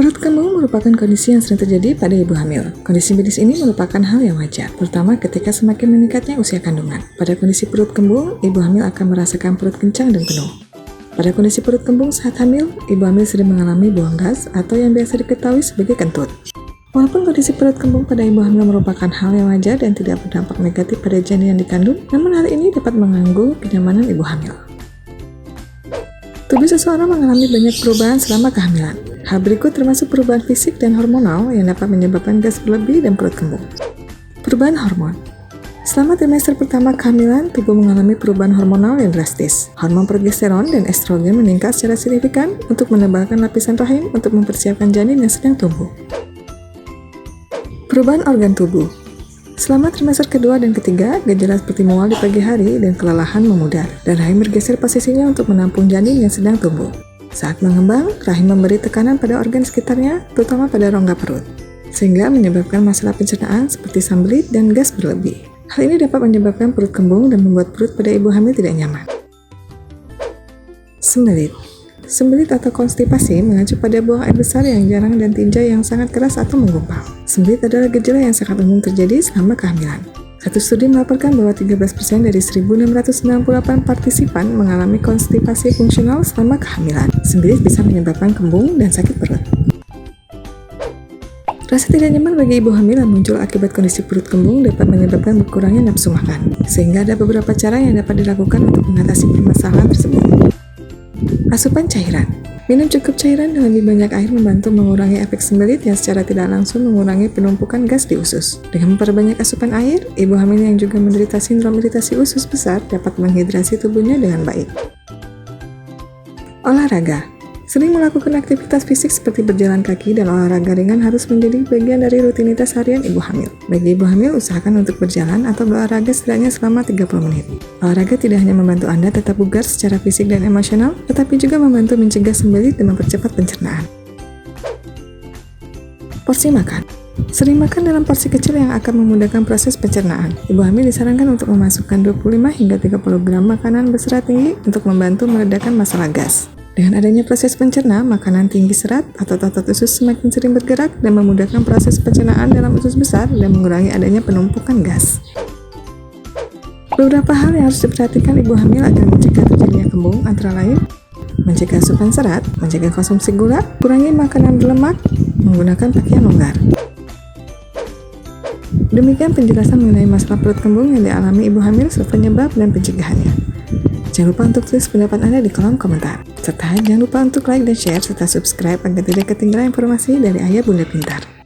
Perut kembung merupakan kondisi yang sering terjadi pada ibu hamil. Kondisi medis ini merupakan hal yang wajar, terutama ketika semakin meningkatnya usia kandungan. Pada kondisi perut kembung, ibu hamil akan merasakan perut kencang dan penuh. Pada kondisi perut kembung saat hamil, ibu hamil sering mengalami buang gas atau yang biasa diketahui sebagai kentut. Walaupun kondisi perut kembung pada ibu hamil merupakan hal yang wajar dan tidak berdampak negatif pada janin yang dikandung, namun hal ini dapat mengganggu kenyamanan ibu hamil. Tubuh seseorang mengalami banyak perubahan selama kehamilan. Hal berikut termasuk perubahan fisik dan hormonal yang dapat menyebabkan gas berlebih dan perut kembung. Perubahan hormon. Selama trimester pertama kehamilan, tubuh mengalami perubahan hormonal yang drastis. Hormon progesteron dan estrogen meningkat secara signifikan untuk menebalkan lapisan rahim untuk mempersiapkan janin yang sedang tumbuh. Perubahan organ tubuh. Selama trimester kedua dan ketiga, gejala seperti mual di pagi hari dan kelelahan memudar, dan rahim bergeser posisinya untuk menampung janin yang sedang tumbuh. Saat mengembang, rahim memberi tekanan pada organ sekitarnya, terutama pada rongga perut, sehingga menyebabkan masalah pencernaan seperti sembelit dan gas berlebih. Hal ini dapat menyebabkan perut kembung dan membuat perut pada ibu hamil tidak nyaman. Sembelit. Sembelit atau konstipasi mengacu pada buang air besar yang jarang dan tinja yang sangat keras atau menggumpal. Sembelit adalah gejala yang sangat umum terjadi selama kehamilan. Satu studi melaporkan bahwa 13% dari 1.698 partisipan mengalami konstipasi fungsional selama kehamilan. Sembelit bisa menyebabkan kembung dan sakit perut. Rasa tidak nyaman bagi ibu hamil yang muncul akibat kondisi perut kembung dapat menyebabkan berkurangnya nafsu makan, sehingga ada beberapa cara yang dapat dilakukan untuk mengatasi permasalahan tersebut. Asupan cairan. Minum cukup cairan dan lebih banyak air membantu mengurangi efek sembelit yang secara tidak langsung mengurangi penumpukan gas di usus. Dengan memperbanyak asupan air, ibu hamil yang juga menderita sindrom iritasi usus besar dapat menghidrasi tubuhnya dengan baik. Olahraga. Sering melakukan aktivitas fisik seperti berjalan kaki dan olahraga ringan harus menjadi bagian dari rutinitas harian ibu hamil. Bagi ibu hamil, usahakan untuk berjalan atau berolahraga setidaknya selama 30 menit. Olahraga tidak hanya membantu Anda tetap bugar secara fisik dan emosional, tetapi juga membantu mencegah sembelit dan mempercepat pencernaan. Porsi makan. Sering makan dalam porsi kecil yang akan memudahkan proses pencernaan. Ibu hamil disarankan untuk memasukkan 25 hingga 30 gram makanan berserat tinggi untuk membantu meredakan masalah gas. Dengan adanya proses pencerna, makanan tinggi serat atau otot usus semakin sering bergerak dan memudahkan proses pencernaan dalam usus besar dan mengurangi adanya penumpukan gas. Beberapa hal yang harus diperhatikan ibu hamil agar mencegah terjadinya kembung antara lain mencegah asupan serat, mencegah konsumsi gula, kurangi makanan berlemak, menggunakan pakaian longgar. Demikian penjelasan mengenai masalah perut kembung yang dialami ibu hamil serta penyebab dan pencegahannya. Jangan lupa untuk tulis pendapat Anda di kolom komentar. Serta jangan lupa untuk like dan share serta subscribe agar tidak ketinggalan informasi dari Ayah Bunda Pintar.